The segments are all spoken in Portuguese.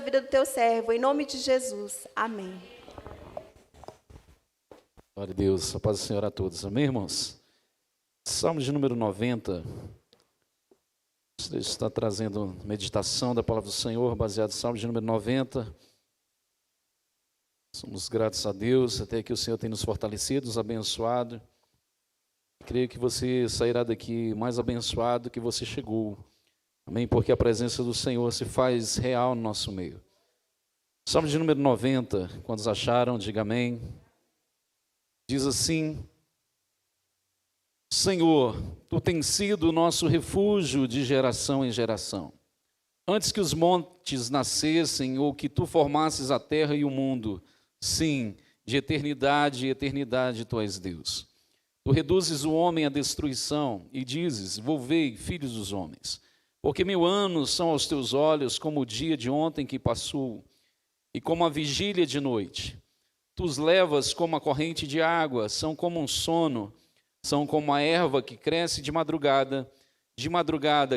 vida do teu servo, em nome de Jesus. Amém. Glória a Deus, a paz do Senhor a todos. Amém, irmãos? Salmo de número 90. Deus está trazendo meditação da palavra do Senhor, baseado no Salmo de número 90. Somos gratos a Deus, até que o Senhor tem nos fortalecido, nos abençoado. Creio que você sairá daqui mais abençoado que você chegou. Amém? Porque a presença do Senhor se faz real no nosso meio. Salmo de número 90, quando acharam, diga amém. Diz assim: Senhor, Tu tens sido o nosso refúgio de geração em geração. Antes que os montes nascessem ou que Tu formasses a terra e o mundo, sim, de eternidade em eternidade Tu és Deus. Tu reduzes o homem à destruição e dizes: volvei, filhos dos homens. Porque 1000 anos são aos Teus olhos como o dia de ontem que passou, e como a vigília de noite. Tu os levas como a corrente de água, são como um sono, são como a erva que cresce de madrugada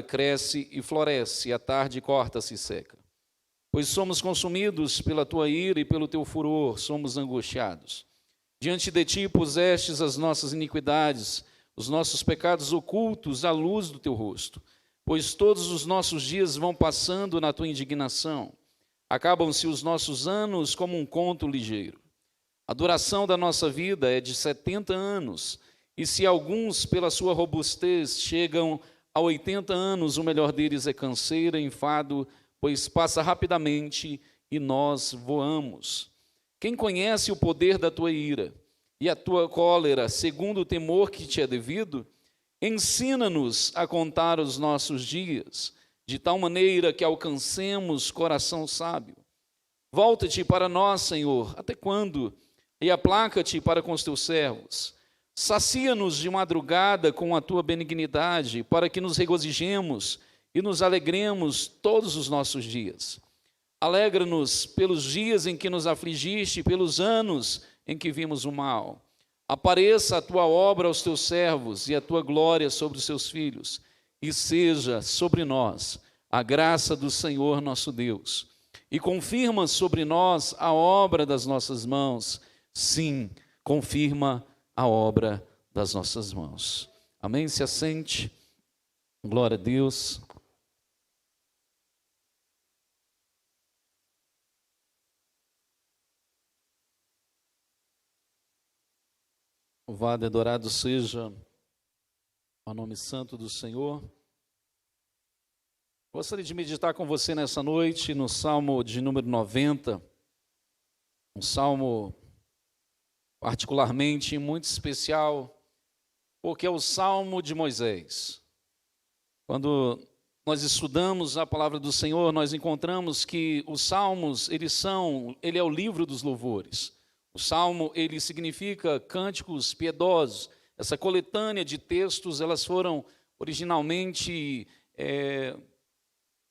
cresce e floresce, e à tarde corta-se e seca. Pois somos consumidos pela Tua ira e pelo Teu furor, somos angustiados. Diante de Ti pusestes as nossas iniquidades, os nossos pecados ocultos à luz do Teu rosto. Pois todos os nossos dias vão passando na Tua indignação. Acabam-se os nossos anos como um conto ligeiro. A duração da nossa vida é de 70 anos, e se alguns, pela sua robustez, chegam a 80 anos, o melhor deles é canseira, enfado, pois passa rapidamente e nós voamos. Quem conhece o poder da tua ira e a tua cólera, segundo o temor que te é devido, ensina-nos a contar os nossos dias, de tal maneira que alcancemos coração sábio. Volta-te para nós, Senhor, até quando? E aplaca-te para com os teus servos. Sacia-nos de madrugada com a tua benignidade, para que nos regozijemos e nos alegremos todos os nossos dias. Alegra-nos pelos dias em que nos afligiste, pelos anos em que vimos o mal. Apareça a tua obra aos teus servos e a tua glória sobre os seus filhos, e seja sobre nós a graça do Senhor nosso Deus. E confirma sobre nós a obra das nossas mãos. Sim, confirma a obra das nossas mãos. Amém? Se assente. Glória a Deus. Louvado e adorado seja o nome santo do Senhor. Gostaria de meditar com você nessa noite no Salmo de número 90, um salmo particularmente muito especial, porque é o Salmo de Moisés. Quando nós estudamos a palavra do Senhor, nós encontramos que os salmos, ele é o livro dos louvores. O salmo, ele significa cânticos piedosos. Essa coletânea de textos, elas foram originalmente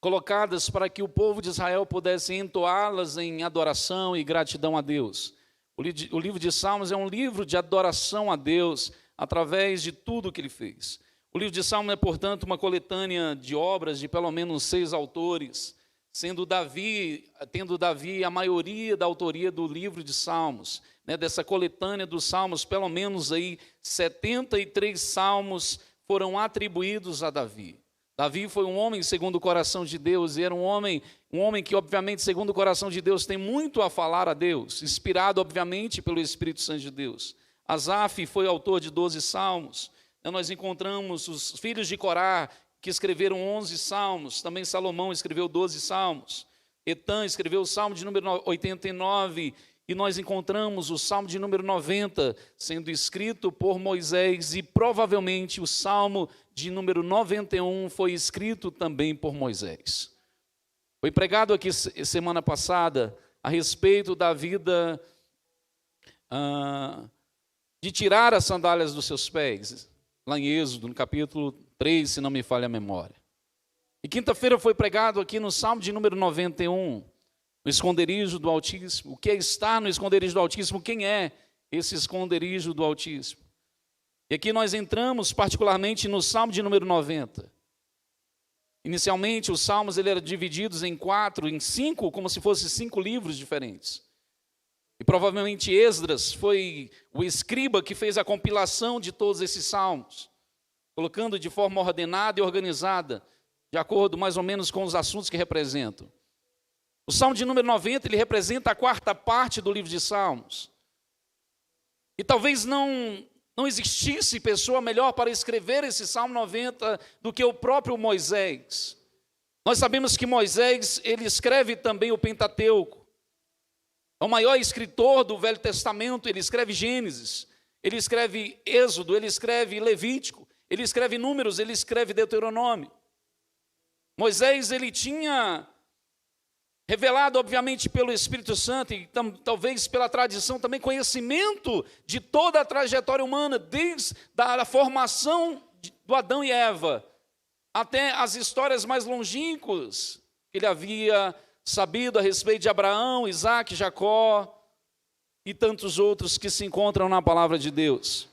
colocadas para que o povo de Israel pudesse entoá-las em adoração e gratidão a Deus. O livro de Salmos é um livro de adoração a Deus através de tudo que Ele fez. O livro de Salmos é, portanto, uma coletânea de obras de pelo menos 6 autores, tendo Davi a maioria da autoria do livro de Salmos, dessa coletânea dos Salmos, pelo menos aí 73 salmos foram atribuídos a Davi. Davi foi um homem segundo o coração de Deus, e era um homem que, obviamente, segundo o coração de Deus, tem muito a falar a Deus, inspirado, obviamente, pelo Espírito Santo de Deus. Asaf foi autor de 12 salmos. Nós encontramos os filhos de Corá, que escreveram 11 salmos. Também Salomão escreveu 12 salmos. Etã escreveu o salmo de número 89, e nós encontramos o salmo de número 90 sendo escrito por Moisés, e provavelmente o salmo de número 91 foi escrito também por Moisés. Foi pregado aqui semana passada a respeito da vida de tirar as sandálias dos seus pés, lá em Êxodo, no capítulo 3, se não me falha a memória. E quinta-feira foi pregado aqui no salmo de número 91, no esconderijo do Altíssimo. O que é estar no esconderijo do Altíssimo? Quem é esse esconderijo do Altíssimo? E aqui nós entramos particularmente no salmo de número 90. Inicialmente, os salmos eram divididos em 4, em 5, como se fossem 5 livros diferentes. E provavelmente Esdras foi o escriba que fez a compilação de todos esses salmos, colocando de forma ordenada e organizada, de acordo mais ou menos com os assuntos que representam. O Salmo de número 90, ele representa a 4ª parte do livro de Salmos. E talvez não existisse pessoa melhor para escrever esse Salmo 90 do que o próprio Moisés. Nós sabemos que Moisés, ele escreve também o Pentateuco. É o maior escritor do Velho Testamento, ele escreve Gênesis, ele escreve Êxodo, ele escreve Levítico, ele escreve Números, ele escreve Deuteronômio. Moisés, ele tinha revelado, obviamente, pelo Espírito Santo e talvez pela tradição, também conhecimento de toda a trajetória humana, desde a formação do Adão e Eva, até as histórias mais longínquas que ele havia sabido a respeito de Abraão, Isaac, Jacó e tantos outros que se encontram na palavra de Deus.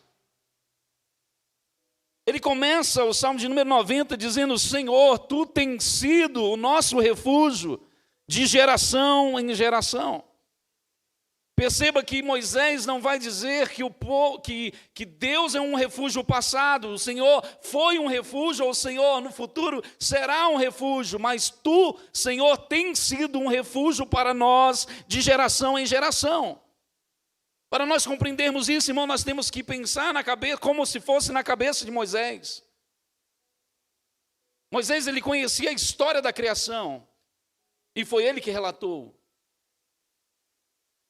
Ele começa o Salmo de número 90 dizendo: Senhor, Tu tens sido o nosso refúgio de geração em geração. Perceba que Moisés não vai dizer que Deus é um refúgio passado, o Senhor foi um refúgio, ou o Senhor no futuro será um refúgio, mas Tu, Senhor, tens sido um refúgio para nós de geração em geração. Para nós compreendermos isso, irmão, nós temos que pensar na cabeça, como se fosse na cabeça de Moisés. Moisés, ele conhecia a história da criação, e foi ele que relatou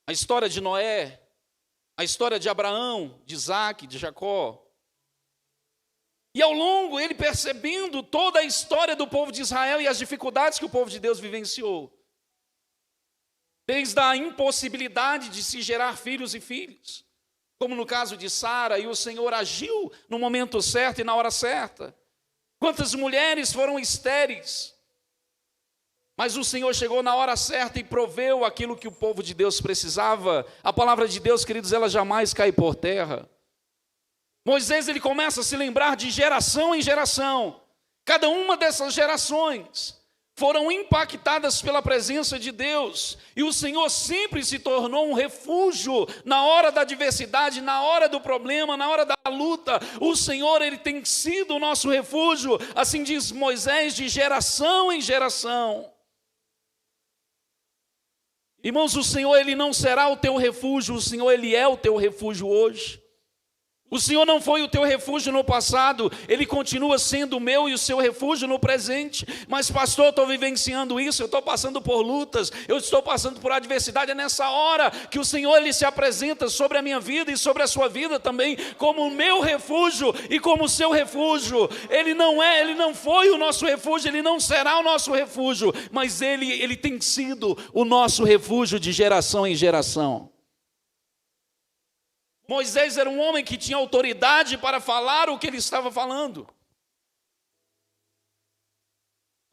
a história de Noé, a história de Abraão, de Isaac, de Jacó. E ao longo, ele percebendo toda a história do povo de Israel e as dificuldades que o povo de Deus vivenciou. Desde a impossibilidade de se gerar filhos e filhos, como no caso de Sara, e o Senhor agiu no momento certo e na hora certa. Quantas mulheres foram estéreis, mas o Senhor chegou na hora certa e proveu aquilo que o povo de Deus precisava. A palavra de Deus, queridos, ela jamais cai por terra. Moisés, ele começa a se lembrar de geração em geração. Cada uma dessas gerações foram impactadas pela presença de Deus. E o Senhor sempre se tornou um refúgio na hora da adversidade, na hora do problema, na hora da luta. O Senhor, ele tem sido o nosso refúgio, assim diz Moisés, de geração em geração. Irmãos, o Senhor, ele não será o teu refúgio, o Senhor, ele é o teu refúgio hoje. O Senhor não foi o teu refúgio no passado, Ele continua sendo o meu e o seu refúgio no presente. Mas pastor, eu estou vivenciando isso, eu estou passando por lutas, eu estou passando por adversidade. É nessa hora que o Senhor, Ele se apresenta sobre a minha vida e sobre a sua vida também, como o meu refúgio e como o seu refúgio. Ele não foi o nosso refúgio, Ele não será o nosso refúgio, mas Ele tem sido o nosso refúgio de geração em geração. Moisés era um homem que tinha autoridade para falar o que ele estava falando.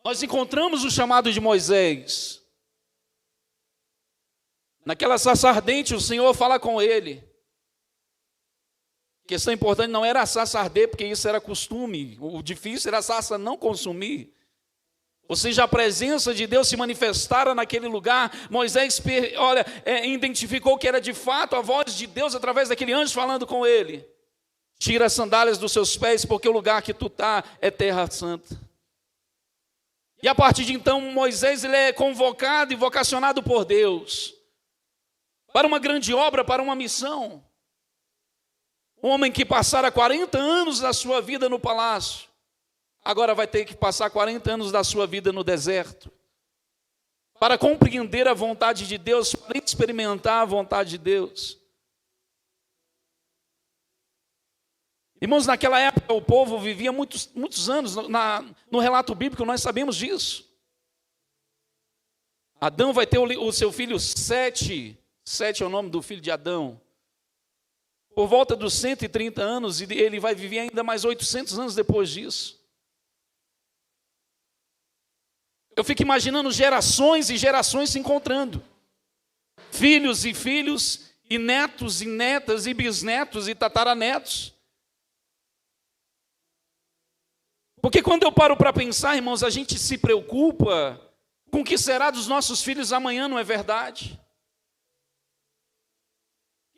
Nós encontramos o chamado de Moisés. Naquela sarça ardente, o Senhor fala com ele. A questão importante não era a sarça arder, porque isso era costume. O difícil era a sarça não consumir. Ou seja, a presença de Deus se manifestara naquele lugar. Moisés, identificou que era de fato a voz de Deus através daquele anjo falando com ele. Tira as sandálias dos seus pés, porque o lugar que tu está é terra santa. E a partir de então, Moisés, ele é convocado e vocacionado por Deus para uma grande obra, para uma missão. Um homem que passara 40 anos da sua vida no palácio, agora vai ter que passar 40 anos da sua vida no deserto, para compreender a vontade de Deus, para experimentar a vontade de Deus. Irmãos, naquela época o povo vivia muitos anos, no relato bíblico nós sabemos disso. Adão vai ter o seu filho Sete é o nome do filho de Adão. Por volta dos 130 anos, e ele vai viver ainda mais 800 anos depois disso. Eu fico imaginando gerações e gerações se encontrando. Filhos, e netos, e netas, e bisnetos, e tataranetos. Porque quando eu paro para pensar, irmãos, a gente se preocupa com o que será dos nossos filhos amanhã, não é verdade?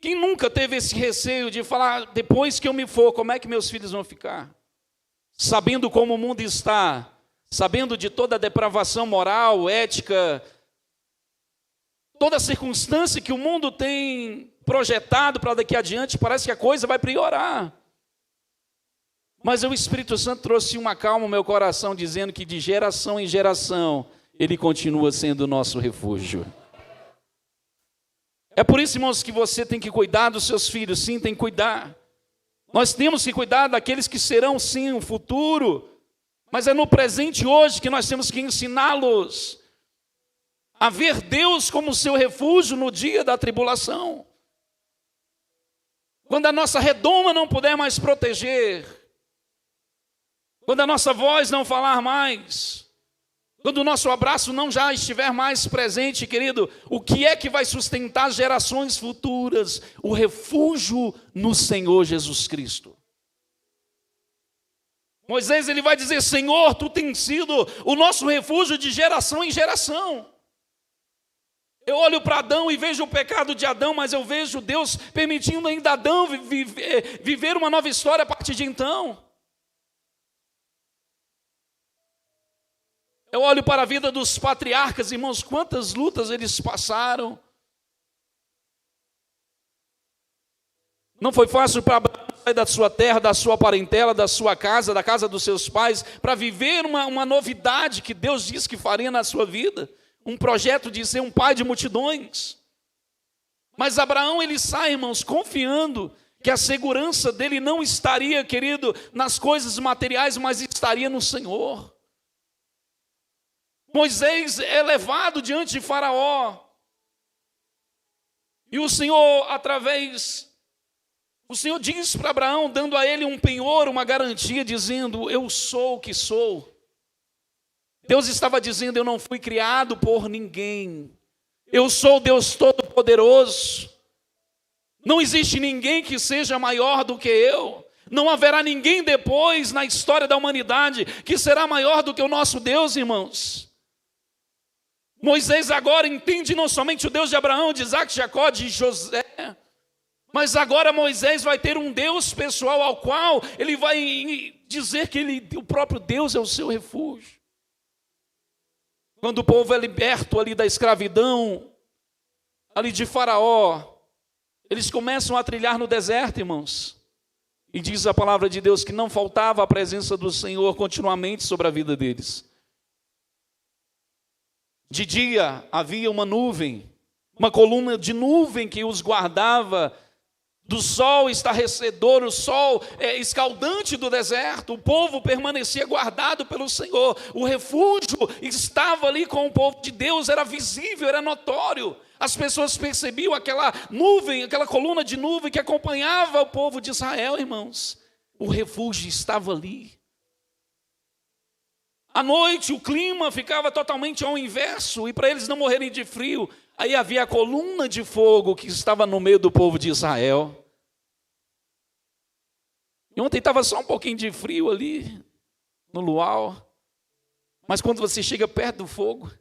Quem nunca teve esse receio de falar, depois que eu me for, como é que meus filhos vão ficar? Sabendo como o mundo está, sabendo de toda a depravação moral, ética, toda a circunstância que o mundo tem projetado para daqui adiante, parece que a coisa vai piorar. Mas o Espírito Santo trouxe uma calma ao meu coração, dizendo que de geração em geração, Ele continua sendo o nosso refúgio. É por isso, irmãos, que você tem que cuidar dos seus filhos, sim, tem que cuidar. Nós temos que cuidar daqueles que serão, sim, o futuro, mas é no presente hoje que nós temos que ensiná-los a ver Deus como seu refúgio no dia da tribulação. Quando a nossa redoma não puder mais proteger, quando a nossa voz não falar mais, quando o nosso abraço não já estiver mais presente, querido, o que é que vai sustentar as gerações futuras? O refúgio no Senhor Jesus Cristo. Moisés, ele vai dizer, Senhor, Tu tens sido o nosso refúgio de geração em geração. Eu olho para Adão e vejo o pecado de Adão, mas eu vejo Deus permitindo ainda Adão viver uma nova história a partir de então. Eu olho para a vida dos patriarcas, irmãos, quantas lutas eles passaram. Não foi fácil para Abraão sair da sua terra, da sua parentela, da sua casa, da casa dos seus pais, para viver uma novidade que Deus disse que faria na sua vida. Um projeto de ser um pai de multidões. Mas Abraão, ele sai, irmãos, confiando que a segurança dele não estaria, querido, nas coisas materiais, mas estaria no Senhor. Moisés é levado diante de Faraó. E o Senhor diz para Abraão, dando a ele um penhor, uma garantia, dizendo, eu sou o que sou. Deus estava dizendo, eu não fui criado por ninguém. Eu sou o Deus Todo-Poderoso. Não existe ninguém que seja maior do que eu. Não haverá ninguém depois na história da humanidade que será maior do que o nosso Deus, irmãos. Moisés agora entende não somente o Deus de Abraão, de Isaac, de Jacó, de José, mas agora Moisés vai ter um Deus pessoal ao qual ele vai dizer que o próprio Deus é o seu refúgio. Quando o povo é liberto ali da escravidão, ali de Faraó, eles começam a trilhar no deserto, irmãos. E diz a palavra de Deus que não faltava a presença do Senhor continuamente sobre a vida deles. De dia havia uma nuvem, uma coluna de nuvem que os guardava do sol estarrecedor, o sol escaldante do deserto. O povo permanecia guardado pelo Senhor. O refúgio estava ali com o povo de Deus, era visível, era notório. As pessoas percebiam aquela nuvem, aquela coluna de nuvem que acompanhava o povo de Israel, irmãos. O refúgio estava ali. À noite o clima ficava totalmente ao inverso, e para eles não morrerem de frio, aí havia a coluna de fogo que estava no meio do povo de Israel. E ontem estava só um pouquinho de frio ali, no luau, mas quando você chega perto do fogo,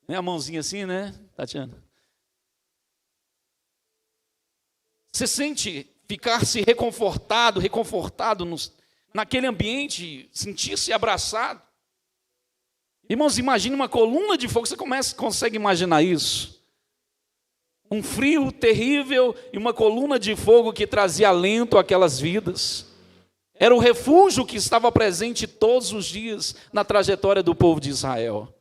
né, a mãozinha assim, né, Tatiana? Você sente ficar-se reconfortado naquele ambiente, sentir-se abraçado. Irmãos, imagine uma coluna de fogo, você consegue imaginar isso? Um frio terrível e uma coluna de fogo que trazia alento àquelas vidas. Era o refúgio que estava presente todos os dias na trajetória do povo de Israel.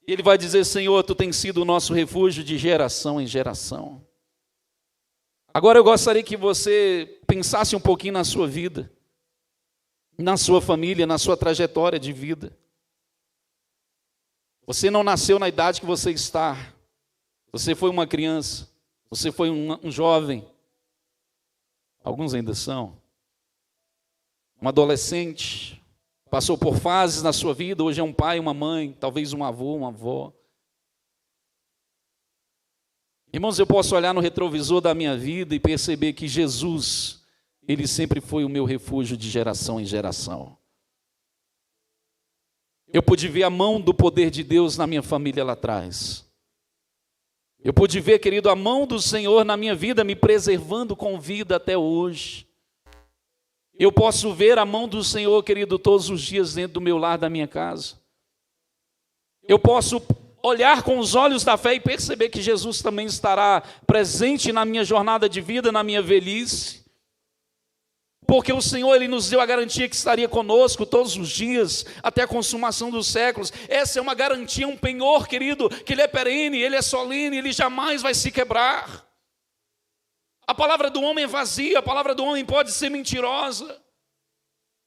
E ele vai dizer, Senhor, Tu tens sido o nosso refúgio de geração em geração. Agora eu gostaria que você pensasse um pouquinho na sua vida, na sua família, na sua trajetória de vida. Você não nasceu na idade que você está. Você foi uma criança, você foi um jovem, alguns ainda são, um adolescente, passou por fases na sua vida, hoje é um pai, uma mãe, talvez um avô, uma avó. Irmãos, eu posso olhar no retrovisor da minha vida e perceber que Jesus, Ele sempre foi o meu refúgio de geração em geração. Eu pude ver a mão do poder de Deus na minha família lá atrás. Eu pude ver, querido, a mão do Senhor na minha vida, me preservando com vida até hoje. Eu posso ver a mão do Senhor, querido, todos os dias dentro do meu lar, da minha casa. Eu posso olhar com os olhos da fé e perceber que Jesus também estará presente na minha jornada de vida, na minha velhice. Porque o Senhor, Ele nos deu a garantia que estaria conosco todos os dias, até a consumação dos séculos. Essa é uma garantia, um penhor, querido, que Ele é perene, Ele é solene, Ele jamais vai se quebrar. A palavra do homem é vazia, a palavra do homem pode ser mentirosa.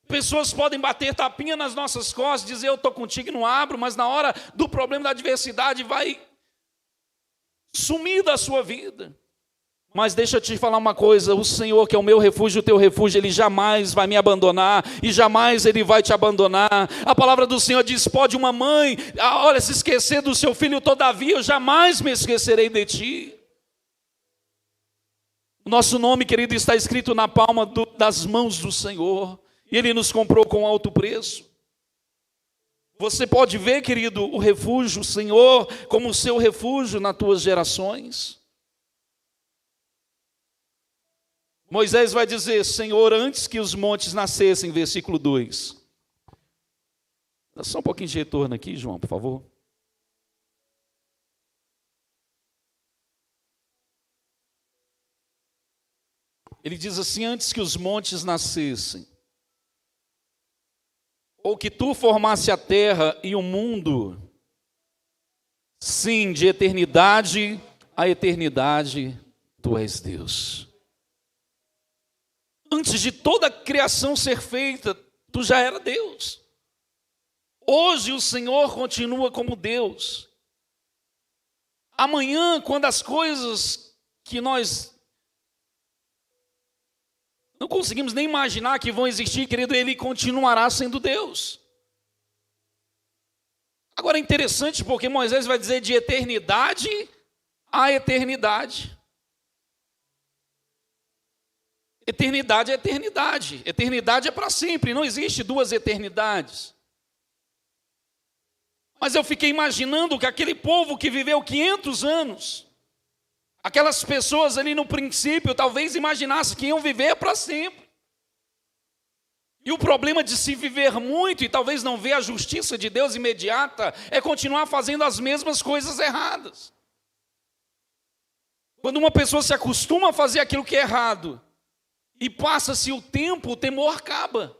Pessoas podem bater tapinha nas nossas costas, dizer eu estou contigo e não abro, mas na hora do problema da adversidade vai sumir da sua vida. Mas deixa eu te falar uma coisa, o Senhor que é o meu refúgio, o teu refúgio, Ele jamais vai me abandonar e jamais Ele vai te abandonar. A palavra do Senhor diz, pode uma mãe, olha, se esquecer do seu filho, todavia eu jamais me esquecerei de ti. O nosso nome, querido, está escrito na palma das mãos do Senhor e Ele nos comprou com alto preço. Você pode ver, querido, o refúgio, o Senhor, como o seu refúgio nas tuas gerações. Moisés vai dizer, Senhor, antes que os montes nascessem, versículo 2. Dá só um pouquinho de retorno aqui, João, por favor. Ele diz assim, antes que os montes nascessem, ou que tu formasse a terra e o mundo, sim, de eternidade a eternidade, tu és Deus. Antes de toda a criação ser feita, tu já era Deus. Hoje o Senhor continua como Deus. Amanhã, quando as coisas que nós não conseguimos nem imaginar que vão existir, querido, Ele continuará sendo Deus. Agora é interessante porque Moisés vai dizer de eternidade a eternidade. Eternidade é eternidade. Eternidade é para sempre, não existe duas eternidades. Mas eu fiquei imaginando que aquele povo que viveu 500 anos, aquelas pessoas ali no princípio, talvez imaginassem que iam viver para sempre. E o problema de se viver muito e talvez não ver a justiça de Deus imediata, é continuar fazendo as mesmas coisas erradas. Quando uma pessoa se acostuma a fazer aquilo que é errado, e passa-se o tempo, o temor acaba.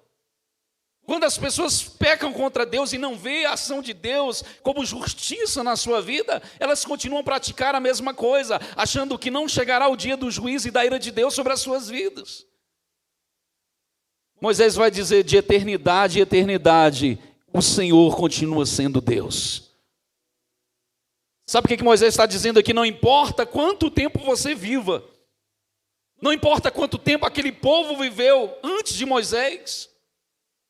Quando as pessoas pecam contra Deus e não vê a ação de Deus como justiça na sua vida, elas continuam a praticar a mesma coisa, achando que não chegará o dia do juízo e da ira de Deus sobre as suas vidas. Moisés vai dizer, de eternidade em eternidade, o Senhor continua sendo Deus. Sabe o que Moisés está dizendo aqui? Não importa quanto tempo você viva, não importa quanto tempo aquele povo viveu antes de Moisés,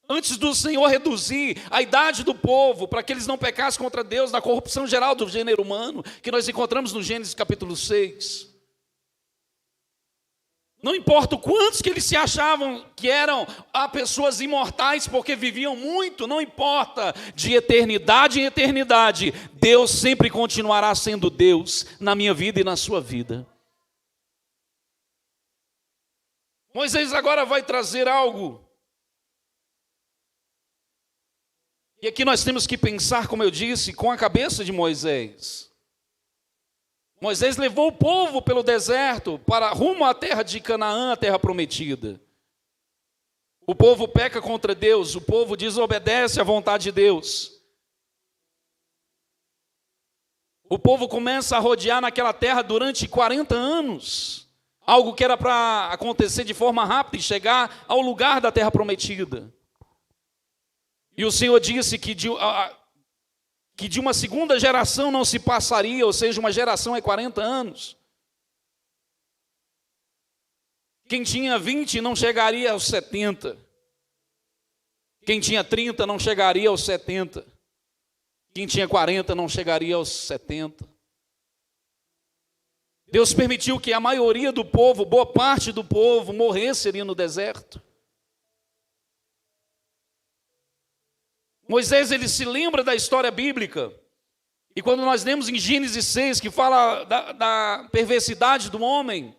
antes do Senhor reduzir a idade do povo, para que eles não pecassem contra Deus, na corrupção geral do gênero humano, que nós encontramos no Gênesis capítulo 6. Não importa o quantos que eles se achavam que eram pessoas imortais, porque viviam muito, não importa, de eternidade em eternidade, Deus sempre continuará sendo Deus na minha vida e na sua vida. Moisés agora vai trazer algo. E aqui nós temos que pensar, como eu disse, com a cabeça de Moisés. Moisés levou o povo pelo deserto para rumo à terra de Canaã, a terra prometida. O povo peca contra Deus, o povo desobedece à vontade de Deus. O povo começa a rodear naquela terra durante 40 anos. Algo que era para acontecer de forma rápida e chegar ao lugar da terra prometida. E o Senhor disse que de uma segunda geração não se passaria, ou seja, uma geração é 40 anos. Quem tinha 20 não chegaria aos 70. Quem tinha 30 não chegaria aos 70. Quem tinha 40 não chegaria aos 70. Deus permitiu que a maioria do povo, boa parte do povo, morresse ali no deserto. Moisés, ele se lembra da história bíblica. E quando nós lemos em Gênesis 6, que fala da perversidade do homem,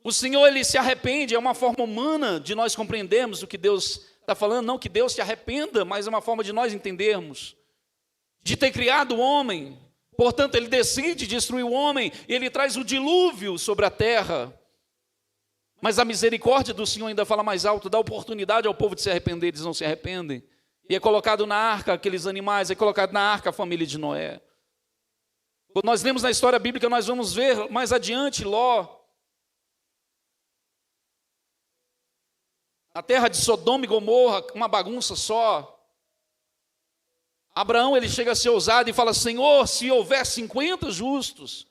o Senhor, ele se arrepende, é uma forma humana de nós compreendermos o que Deus está falando. Não que Deus se arrependa, mas é uma forma de nós entendermos. De ter criado o homem, portanto, ele decide destruir o homem, e ele traz o dilúvio sobre a terra. Mas a misericórdia do Senhor ainda fala mais alto, dá oportunidade ao povo de se arrepender, eles não se arrependem. E é colocado na arca aqueles animais, é colocado na arca a família de Noé. Quando nós lemos na história bíblica, nós vamos ver mais adiante Ló, a terra de Sodoma e Gomorra, uma bagunça só. Abraão, ele chega a ser ousado e fala: Senhor, se houver 50 justos,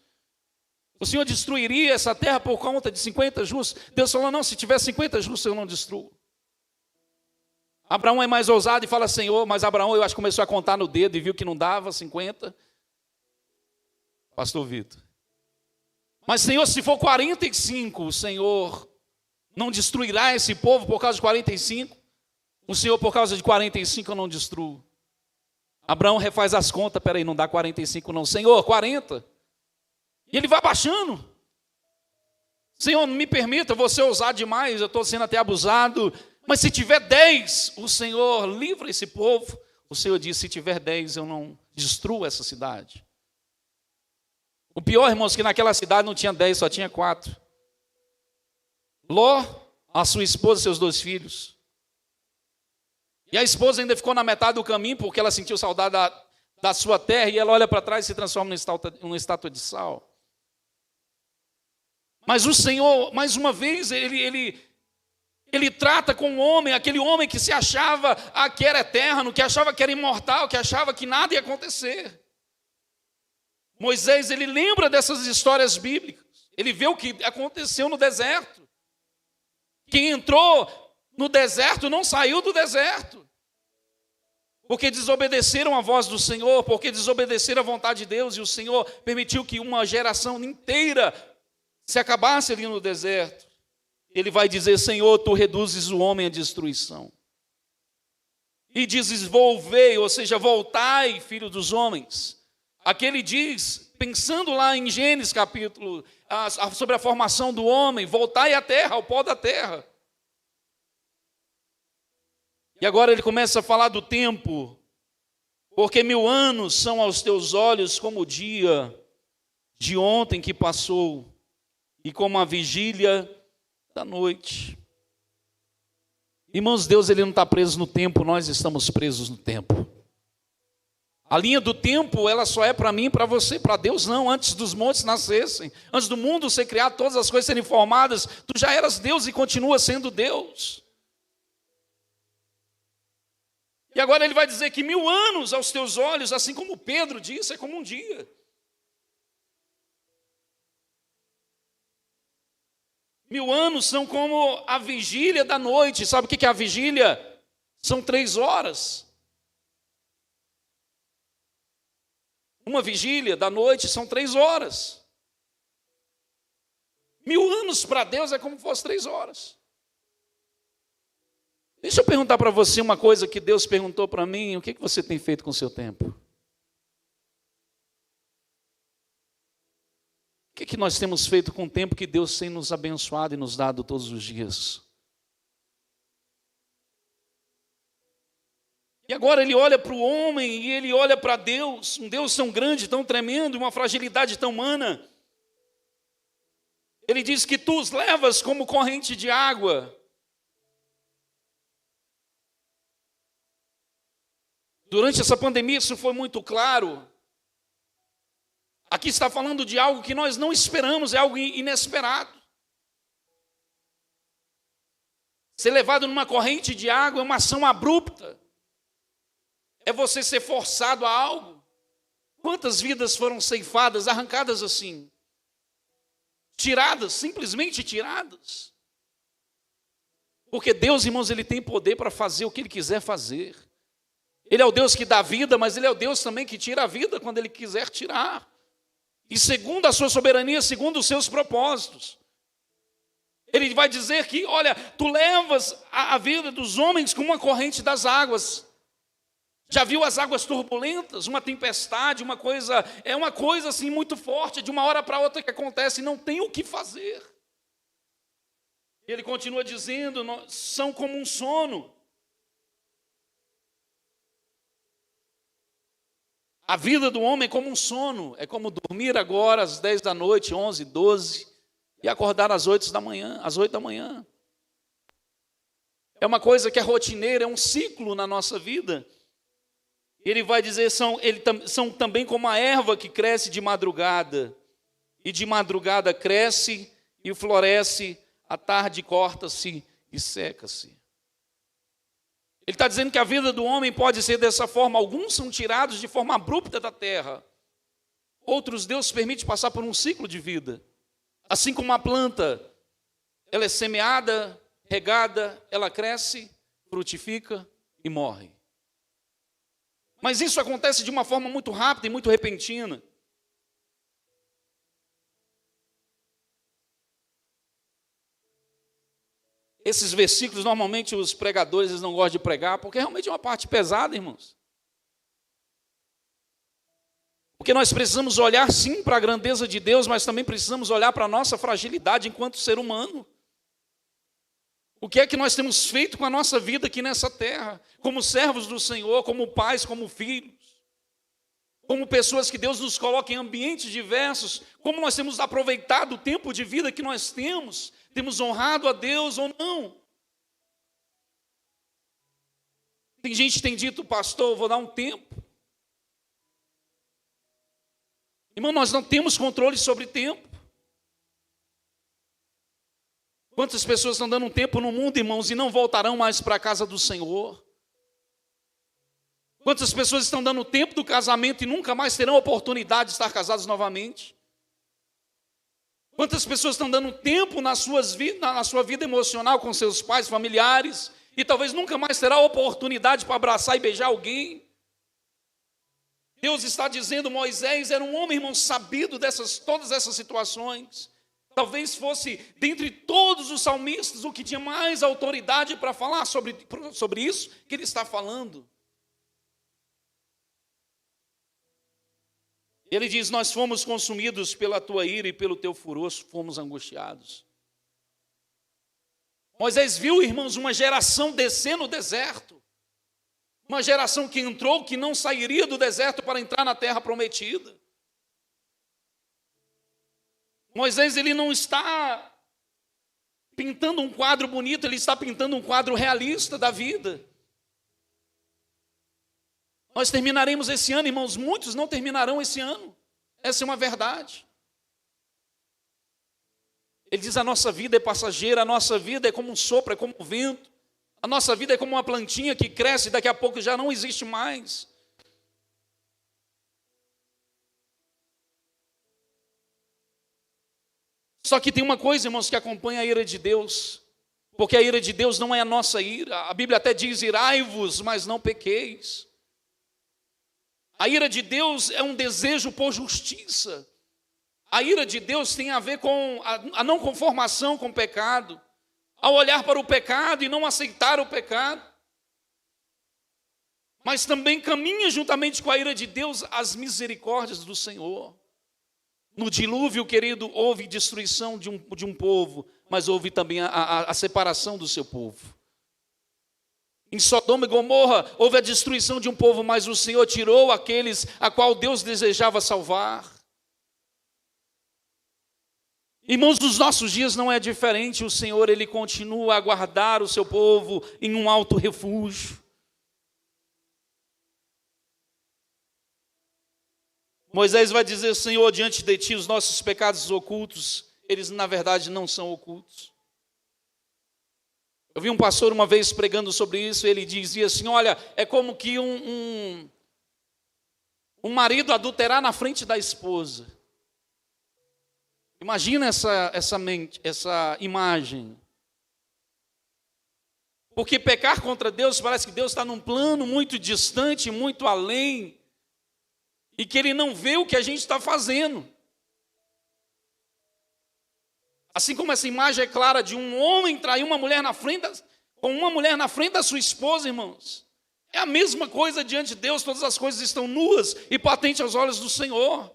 o Senhor destruiria essa terra por conta de 50 justos? Deus falou: não, se tiver 50 justos eu não destruo. Abraão é mais ousado e fala: Senhor, mas Abraão, eu acho que começou a contar no dedo e viu que não dava 50. Pastor Vitor. Mas Senhor, se for 45, o Senhor não destruirá esse povo por causa de 45? O Senhor, por causa de 45, eu não destruo. Abraão refaz as contas: peraí, não dá 45 não. Senhor, 40. E ele vai baixando. Senhor, não me permita, eu vou ser ousado demais, eu estou sendo até abusado. Mas se tiver 10, o Senhor livra esse povo. O Senhor diz: se tiver 10, eu não destruo essa cidade. O pior, irmãos, que naquela cidade não tinha 10, só tinha 4. Ló, a sua esposa e seus 2 filhos. E a esposa ainda ficou na metade do caminho, porque ela sentiu saudade da sua terra, e ela olha para trás e se transforma numa estátua de sal. Mas o Senhor, mais uma vez, ele trata com o homem, aquele homem que se achava que era eterno, que achava que era imortal, que achava que nada ia acontecer. Moisés, ele lembra dessas histórias bíblicas. Ele vê o que aconteceu no deserto. Quem entrou no deserto não saiu do deserto. Porque desobedeceram a voz do Senhor, porque desobedeceram a vontade de Deus, e o Senhor permitiu que uma geração inteira se acabasse ali no deserto. Ele vai dizer: Senhor, tu reduzes o homem à destruição. E dizes: volvei, ou seja, voltai, filho dos homens. Aqui ele diz, pensando lá em Gênesis capítulo, sobre a formação do homem: voltai à terra, ao pó da terra. E agora ele começa a falar do tempo, porque 1000 anos são aos teus olhos como o dia de ontem que passou, e como a vigília da noite. Irmãos, Deus, ele não está preso no tempo, nós estamos presos no tempo. A linha do tempo, ela só é para mim e para você, para Deus não. Antes dos montes nascessem, antes do mundo ser criado, todas as coisas serem formadas, tu já eras Deus e continua sendo Deus. E agora ele vai dizer que 1000 anos aos teus olhos, assim como Pedro disse, é como um dia. 1000 anos são como a vigília da noite. Sabe o que é a vigília? São 3 horas. Uma vigília da noite são 3 horas. 1000 anos para Deus é como se fosse 3 horas. Deixa eu perguntar para você uma coisa que Deus perguntou para mim: o que você tem feito com o seu tempo? O que nós temos feito com o tempo que Deus tem nos abençoado e nos dado todos os dias? E agora ele olha para o homem e ele olha para Deus, um Deus tão grande, tão tremendo, uma fragilidade tão humana. Ele diz que tu os levas como corrente de água. Durante essa pandemia isso foi muito claro. Aqui está falando de algo que nós não esperamos, é algo inesperado. Ser levado numa corrente de água é uma ação abrupta. É você ser forçado a algo. Quantas vidas foram ceifadas, arrancadas assim? Tiradas, simplesmente tiradas. Porque Deus, irmãos, Ele tem poder para fazer o que Ele quiser fazer. Ele é o Deus que dá vida, mas Ele é o Deus também que tira a vida quando Ele quiser tirar. e segundo a sua soberania, segundo os seus propósitos. Ele vai dizer que, olha, tu levas a vida dos homens como uma corrente das águas. Já viu as águas turbulentas? Uma tempestade, uma coisa assim muito forte, de uma hora para outra que acontece e não tem o que fazer. E ele continua dizendo, são como um sono. A vida do homem é como um sono, é como dormir agora às 10 da noite, 11, 12, e acordar às 8 da manhã. É uma coisa que é rotineira, é um ciclo na nossa vida. Ele vai dizer, são também como a erva que cresce de madrugada, e de madrugada cresce e floresce, à tarde corta-se e seca-se. Ele está dizendo que a vida do homem pode ser dessa forma. Alguns são tirados de forma abrupta da terra. Outros Deus permite passar por um ciclo de vida. Assim como uma planta, ela é semeada, regada, ela cresce, frutifica e morre. Mas isso acontece de uma forma muito rápida e muito repentina. Esses versículos, normalmente os pregadores eles não gostam de pregar, porque realmente é uma parte pesada, irmãos. Porque nós precisamos olhar sim para a grandeza de Deus, mas também precisamos olhar para a nossa fragilidade enquanto ser humano. O que é que nós temos feito com a nossa vida aqui nessa terra? Como servos do Senhor, como pais, como filhos, como pessoas que Deus nos coloca em ambientes diversos, como nós temos aproveitado o tempo de vida que nós temos honrado a Deus ou não? Tem gente que tem dito, pastor, eu vou dar um tempo. Irmão, nós não temos controle sobre tempo. Quantas pessoas estão dando um tempo no mundo, irmãos, e não voltarão mais para a casa do Senhor? Quantas pessoas estão dando tempo do casamento e nunca mais terão oportunidade de estar casados novamente? Quantas pessoas estão dando tempo na sua vida emocional com seus pais, familiares, e talvez nunca mais terá oportunidade para abraçar e beijar alguém? Deus está dizendo, Moisés era um homem, irmão, sabido todas essas situações. Talvez fosse, dentre todos os salmistas, o que tinha mais autoridade para falar sobre isso que ele está falando. Ele diz, nós fomos consumidos pela tua ira e pelo teu furor, fomos angustiados. Moisés viu, irmãos, uma geração descer no deserto. Uma geração que entrou, que não sairia do deserto para entrar na terra prometida. Moisés, ele não está pintando um quadro bonito, ele está pintando um quadro realista da vida. Nós terminaremos esse ano, irmãos, muitos não terminarão esse ano. Essa é uma verdade. Ele diz, a nossa vida é passageira, a nossa vida é como um sopro, é como um vento. A nossa vida é como uma plantinha que cresce e daqui a pouco já não existe mais. Só que tem uma coisa, irmãos, que acompanha a ira de Deus. Porque a ira de Deus não é a nossa ira. A Bíblia até diz, irai-vos, mas não pequeis. A ira de Deus é um desejo por justiça. A ira de Deus tem a ver com a não conformação com o pecado. Ao olhar para o pecado e não aceitar o pecado. Mas também caminha juntamente com a ira de Deus as misericórdias do Senhor. No dilúvio, querido, houve destruição de um povo, mas houve também a separação do seu povo. Em Sodoma e Gomorra houve a destruição de um povo, mas o Senhor tirou aqueles a qual Deus desejava salvar. Irmãos, nos nossos dias não é diferente. O Senhor, Ele continua a guardar o seu povo em um alto refúgio. Moisés vai dizer, Senhor, diante de Ti os nossos pecados ocultos, eles na verdade não são ocultos. Eu vi um pastor uma vez pregando sobre isso, ele dizia assim, olha, é como que um marido adulterar na frente da esposa. Imagina essa imagem. Porque pecar contra Deus, parece que Deus está num plano muito distante, muito além, e que Ele não vê o que a gente está fazendo. Assim como essa imagem é clara de um homem trair uma mulher com uma mulher na frente da sua esposa, irmãos. É a mesma coisa diante de Deus, todas as coisas estão nuas e patentes aos olhos do Senhor.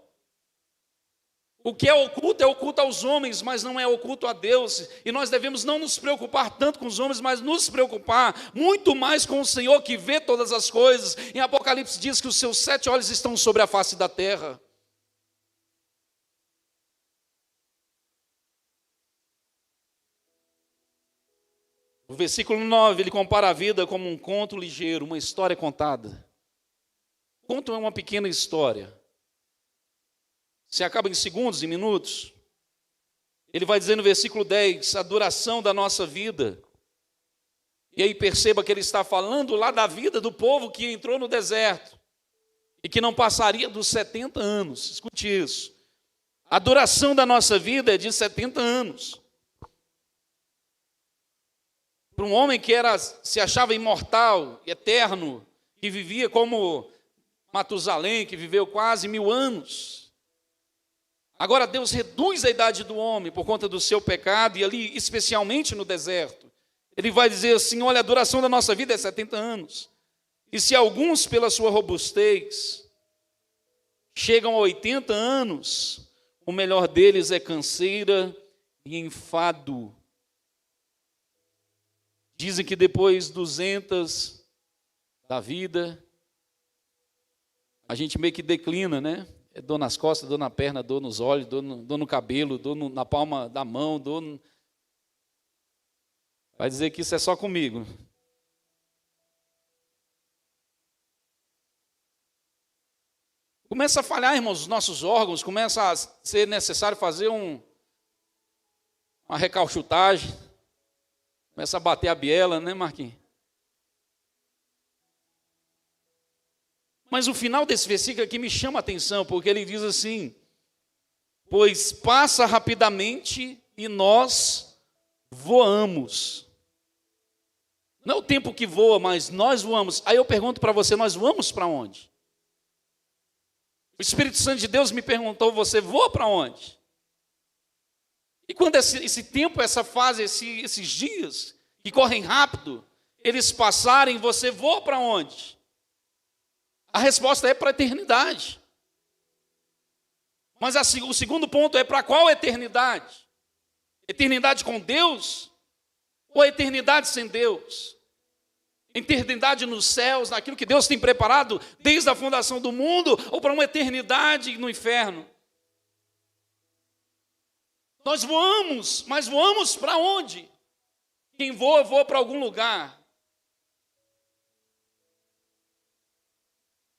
O que é oculto aos homens, mas não é oculto a Deus. E nós devemos não nos preocupar tanto com os homens, mas nos preocupar muito mais com o Senhor que vê todas as coisas. Em Apocalipse diz que os seus 7 olhos estão sobre a face da terra. No versículo 9, ele compara a vida como um conto ligeiro, uma história contada. Conto é uma pequena história. Se acaba em segundos, em minutos. Ele vai dizer no versículo 10, a duração da nossa vida. E aí perceba que ele está falando lá da vida do povo que entrou no deserto e que não passaria dos 70 anos. Escute isso. A duração da nossa vida é de 70 anos. Para um homem que se achava imortal, eterno, que vivia como Matusalém, que viveu quase 1000 anos. Agora Deus reduz a idade do homem por conta do seu pecado, e ali, especialmente no deserto, ele vai dizer assim, olha, a duração da nossa vida é 70 anos. E se alguns, pela sua robustez, chegam a 80 anos, o melhor deles é canseira e enfado. Dizem que depois 200 da vida, a gente meio que declina, né? É dor nas costas, dor na perna, dor nos olhos, dor no cabelo, na palma da mão, Vai dizer que isso é só comigo. Começa a falhar, irmãos, os nossos órgãos, começa a ser necessário fazer uma recalchutagem, começa a bater a biela, né, Marquinhos? Mas o final desse versículo aqui me chama a atenção, porque ele diz assim, pois passa rapidamente e nós voamos. Não é o tempo que voa, mas nós voamos. Aí eu pergunto para você, nós voamos para onde? O Espírito Santo de Deus me perguntou, você voa para onde? E quando esse tempo, essa fase, esses dias, que correm rápido, eles passarem, você voa para onde? A resposta é para a eternidade. Mas o segundo ponto é para qual eternidade? Eternidade com Deus ou eternidade sem Deus? Eternidade nos céus, naquilo que Deus tem preparado desde a fundação do mundo, ou para uma eternidade no inferno? Nós voamos, mas voamos para onde? Quem voa, voa para algum lugar.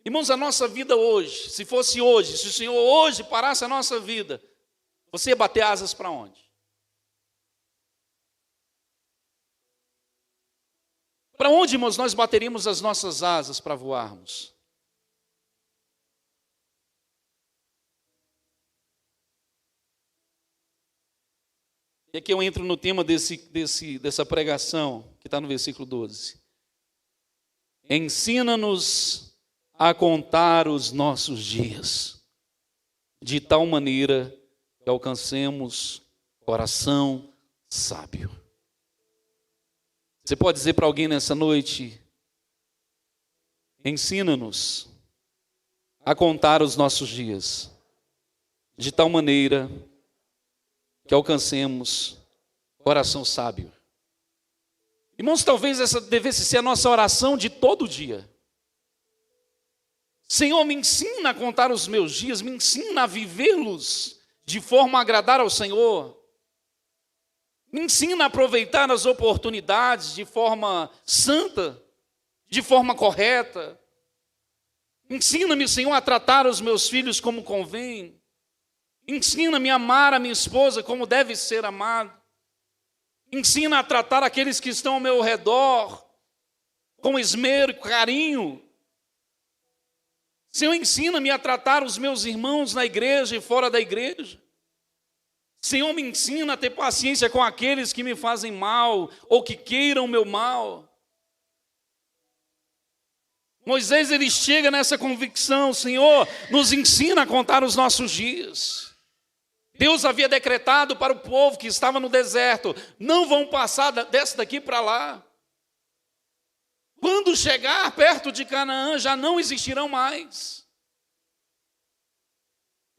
Irmãos, a nossa vida hoje, se fosse hoje, se o Senhor hoje parasse a nossa vida, você ia bater asas para onde? Para onde, irmãos, nós bateríamos as nossas asas para voarmos? E aqui eu entro no tema dessa pregação, que está no versículo 12. Ensina-nos a contar os nossos dias, de tal maneira que alcancemos coração sábio. Você pode dizer para alguém nessa noite, ensina-nos a contar os nossos dias, de tal maneira que alcancemos coração sábio. Irmãos, talvez essa devesse ser a nossa oração de todo dia. Senhor, me ensina a contar os meus dias, me ensina a vivê-los de forma a agradar ao Senhor. Me ensina a aproveitar as oportunidades de forma santa, de forma correta. Ensina-me, Senhor, a tratar os meus filhos como convém. Ensina-me a amar a minha esposa como deve ser amado. Ensina a tratar aqueles que estão ao meu redor com esmero e carinho. Senhor, ensina-me a tratar os meus irmãos na igreja e fora da igreja. Senhor, me ensina a ter paciência com aqueles que me fazem mal ou que queiram o meu mal. Moisés, ele chega nessa convicção, Senhor, nos ensina a contar os nossos dias. Deus havia decretado para o povo que estava no deserto: não vão passar dessa daqui para lá. Quando chegar perto de Canaã, já não existirão mais.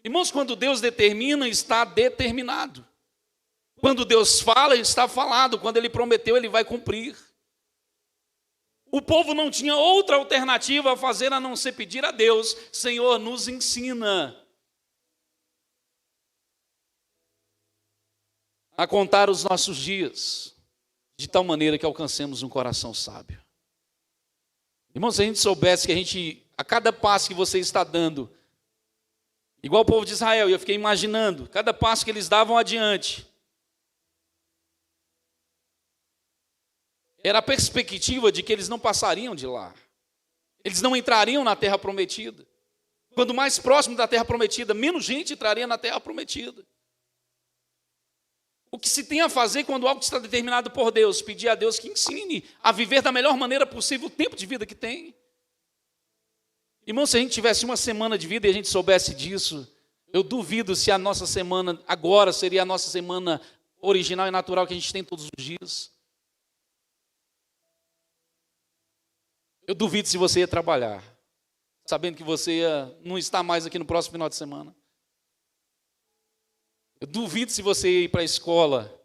Irmãos, quando Deus determina, está determinado. Quando Deus fala, está falado. Quando Ele prometeu, Ele vai cumprir. O povo não tinha outra alternativa a fazer a não ser pedir a Deus: Senhor, nos ensina a contar os nossos dias, de tal maneira que alcancemos um coração sábio. Irmãos, se a gente soubesse que a cada passo que você está dando, igual o povo de Israel, eu fiquei imaginando, cada passo que eles davam adiante, era a perspectiva de que eles não passariam de lá. Eles não entrariam na terra prometida. Quando mais próximo da terra prometida, menos gente entraria na terra prometida. O que se tem a fazer quando algo está determinado por Deus? Pedir a Deus que ensine a viver da melhor maneira possível o tempo de vida que tem. Irmão, se a gente tivesse uma semana de vida e a gente soubesse disso, eu duvido se a nossa semana agora seria a nossa semana original e natural que a gente tem todos os dias. Eu duvido se você ia trabalhar, sabendo que você ia não estar mais aqui no próximo final de semana. Eu duvido se você ia ir para a escola.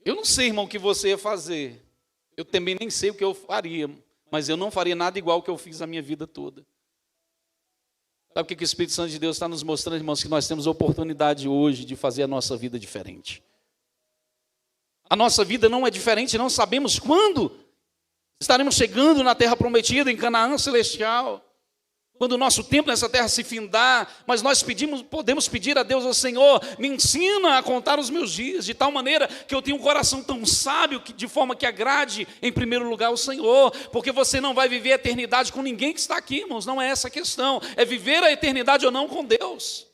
Eu não sei, irmão, o que você ia fazer. Eu também nem sei o que eu faria, mas eu não faria nada igual ao que eu fiz a minha vida toda. Sabe o que o Espírito Santo de Deus está nos mostrando, irmãos? Que nós temos a oportunidade hoje de fazer a nossa vida diferente. A nossa vida não é diferente, não sabemos quando estaremos chegando na terra prometida, em Canaã celestial. Quando o nosso tempo nessa terra se findar, mas nós podemos pedir a Deus: ao Senhor, me ensina a contar os meus dias, de tal maneira que eu tenha um coração tão sábio, de forma que agrade em primeiro lugar o Senhor, porque você não vai viver a eternidade com ninguém que está aqui, irmãos, não é essa a questão, é viver a eternidade ou não com Deus.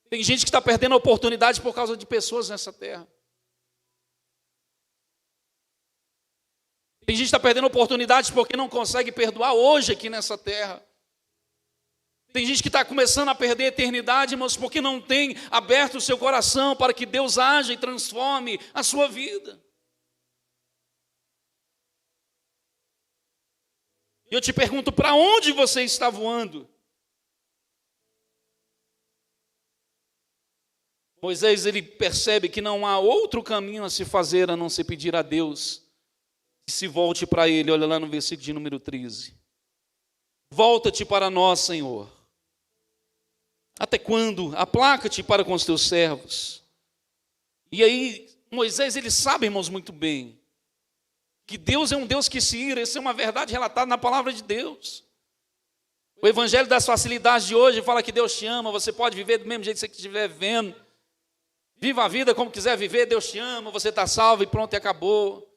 Tem gente que está perdendo a oportunidade por causa de pessoas nessa terra. Tem gente que está perdendo oportunidades porque não consegue perdoar hoje aqui nessa terra. Tem gente que está começando a perder a eternidade, irmãos, porque não tem aberto o seu coração para que Deus haja e transforme a sua vida. E eu te pergunto, para onde você está voando? Moisés, ele percebe que não há outro caminho a se fazer a não se pedir a Deus que se volte para ele. Olha lá no versículo de número 13. Volta-te para nós, Senhor. Até quando? Aplaca-te para com os teus servos. E aí, Moisés, ele sabe, irmãos, muito bem, que Deus é um Deus que se ira. Essa é uma verdade relatada na palavra de Deus. O evangelho das facilidades de hoje fala que Deus te ama, você pode viver do mesmo jeito que você estiver vivendo. Viva a vida como quiser viver, Deus te ama, você está salvo e pronto, e acabou.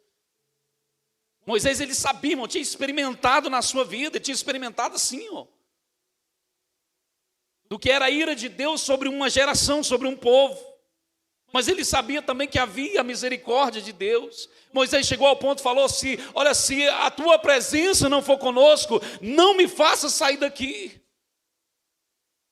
Moisés, ele sabia, irmão, tinha experimentado na sua vida, tinha experimentado assim, ó, do que era a ira de Deus sobre uma geração, sobre um povo. Mas ele sabia também que havia a misericórdia de Deus. Moisés chegou ao ponto e falou assim: olha, se a tua presença não for conosco, não me faça sair daqui.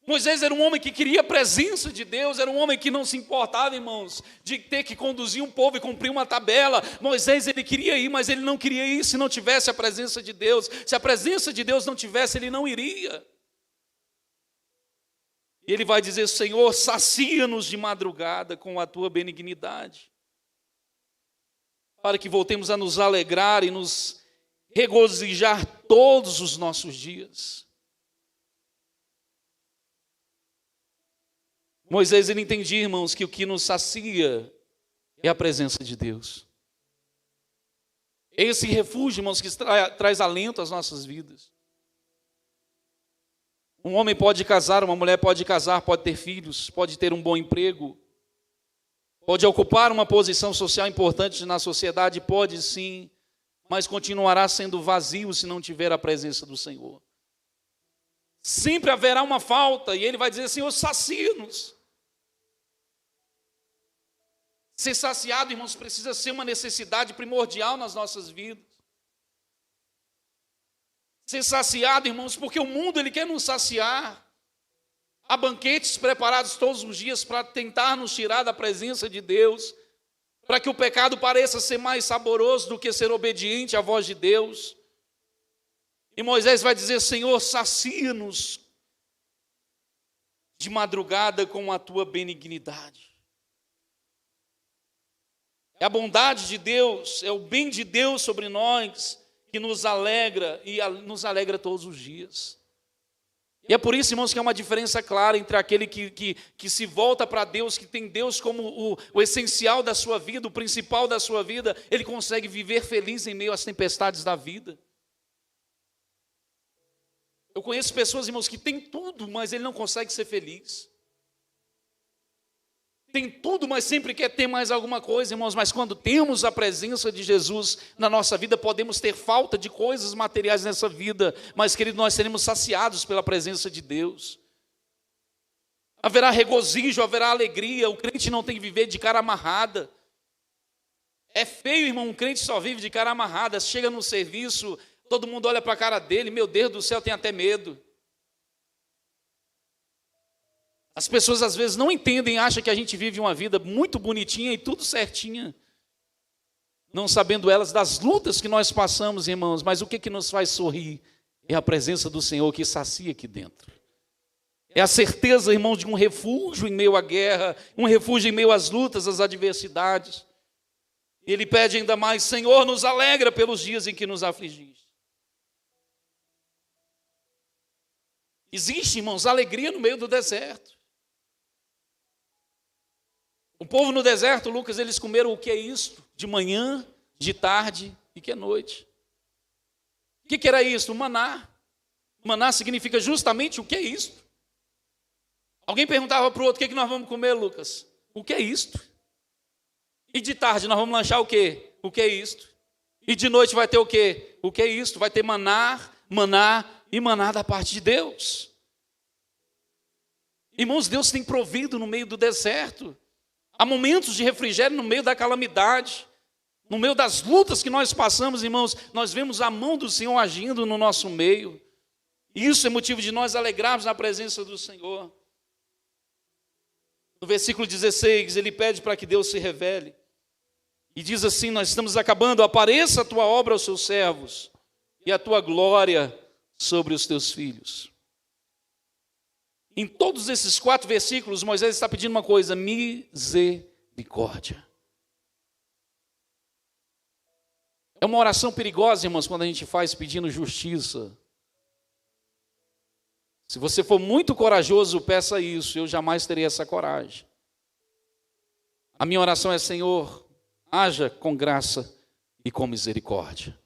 Moisés era um homem que queria a presença de Deus, era um homem que não se importava, irmãos, de ter que conduzir um povo e cumprir uma tabela. Moisés, ele queria ir, mas ele não queria ir se não tivesse a presença de Deus. Se a presença de Deus não tivesse, ele não iria. E ele vai dizer: Senhor, sacia-nos de madrugada com a tua benignidade, para que voltemos a nos alegrar e nos regozijar todos os nossos dias. Moisés, ele entendia, irmãos, que o que nos sacia é a presença de Deus. É esse refúgio, irmãos, que traz alento às nossas vidas. Um homem pode casar, uma mulher pode casar, pode ter filhos, pode ter um bom emprego, pode ocupar uma posição social importante na sociedade, pode sim, mas continuará sendo vazio se não tiver a presença do Senhor. Sempre haverá uma falta, e ele vai dizer: Senhor, sacia-nos. Ser saciado, irmãos, precisa ser uma necessidade primordial nas nossas vidas. ser saciado, irmãos, porque o mundo ele quer nos saciar. Há banquetes preparados todos os dias para tentar nos tirar da presença de Deus, para que o pecado pareça ser mais saboroso do que ser obediente à voz de Deus. E Moisés vai dizer: Senhor, sacia-nos de madrugada com a tua benignidade. É a bondade de Deus, é o bem de Deus sobre nós que nos alegra e nos alegra todos os dias. E é por isso, irmãos, que há uma diferença clara entre aquele que se volta para Deus, que tem Deus como o essencial da sua vida, o principal da sua vida. Ele consegue viver feliz em meio às tempestades da vida. Eu conheço pessoas, irmãos, que têm tudo, mas ele não consegue ser feliz. Tem tudo, mas sempre quer ter mais alguma coisa, irmãos. Mas quando temos a presença de Jesus na nossa vida, podemos ter falta de coisas materiais nessa vida, mas, querido, nós seremos saciados pela presença de Deus. Haverá regozijo, haverá alegria. O crente não tem que viver de cara amarrada. É feio, irmão, um crente só vive de cara amarrada. Chega no serviço, todo mundo olha para a cara dele, meu Deus do céu, tem até medo. As pessoas às vezes não entendem, acham que a gente vive uma vida muito bonitinha e tudo certinha, não sabendo elas das lutas que nós passamos, irmãos. Mas o que nos faz sorrir é a presença do Senhor que sacia aqui dentro. É a certeza, irmãos, de um refúgio em meio à guerra, um refúgio em meio às lutas, às adversidades. E ele pede ainda mais: Senhor, nos alegra pelos dias em que nos afligiste. Existe, irmãos, alegria no meio do deserto. O povo no deserto, Lucas, eles comeram o que é isto? De manhã, de tarde e que é noite. O que era isto? O maná. O maná significa justamente o que é isto. Alguém perguntava para o outro: o que nós vamos comer, Lucas? O que é isto? E de tarde nós vamos lanchar o quê? O que é isto? E de noite vai ter o quê? O que é isto? Vai ter maná e maná da parte de Deus. Irmãos, Deus tem provido no meio do deserto. Há momentos de refrigério no meio da calamidade, no meio das lutas que nós passamos, irmãos. Nós vemos a mão do Senhor agindo no nosso meio. Isso é motivo de nós alegrarmos na presença do Senhor. No versículo 16, ele pede para que Deus se revele. E diz assim: nós estamos acabando: apareça a tua obra aos seus servos e a tua glória sobre os teus filhos. Em todos esses 4 versículos, Moisés está pedindo uma coisa: misericórdia. É uma oração perigosa, irmãos, quando a gente faz pedindo justiça. Se você for muito corajoso, peça isso. Eu jamais teria essa coragem. A minha oração é: Senhor, haja com graça e com misericórdia.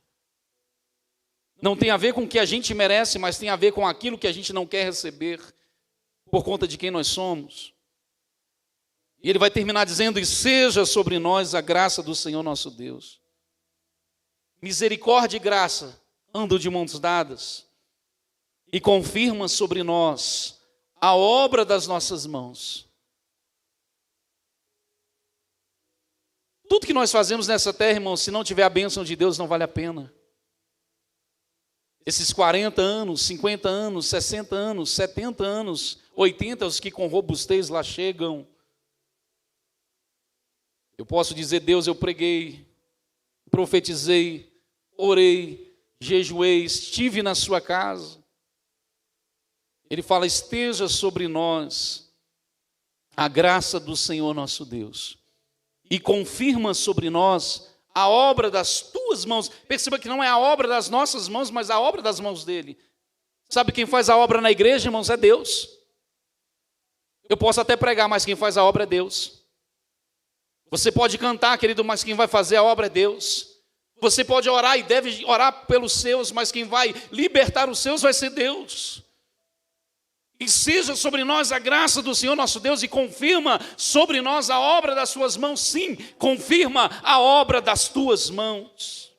Não tem a ver com o que a gente merece, mas tem a ver com aquilo que a gente não quer receber por conta de quem nós somos. E ele vai terminar dizendo: e seja sobre nós a graça do Senhor nosso Deus. Misericórdia e graça andam de mãos dadas e confirma sobre nós a obra das nossas mãos. Tudo que nós fazemos nessa terra, irmãos, se não tiver a bênção de Deus, não vale a pena. Esses 40 anos, 50 anos, 60 anos, 70 anos, 80, os que com robustez lá chegam. Eu posso dizer: Deus, eu preguei, profetizei, orei, jejuei, estive na sua casa. Ele fala: esteja sobre nós a graça do Senhor nosso Deus, e confirma sobre nós a obra das tuas mãos. Perceba que não é a obra das nossas mãos, mas a obra das mãos dele. Sabe quem faz a obra na igreja, irmãos? É Deus. Eu posso até pregar, mas quem faz a obra é Deus. Você pode cantar, querido, mas quem vai fazer a obra é Deus. Você pode orar e deve orar pelos seus, mas quem vai libertar os seus vai ser Deus. E seja sobre nós a graça do Senhor nosso Deus, e confirma sobre nós a obra das suas mãos. Sim, confirma a obra das tuas mãos.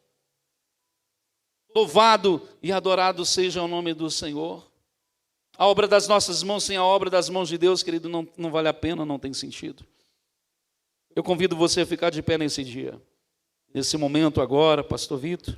Louvado e adorado seja o nome do Senhor. A obra das nossas mãos sem a obra das mãos de Deus, querido, não vale a pena, não tem sentido. Eu convido você a ficar de pé nesse dia, nesse momento agora, pastor Vitor.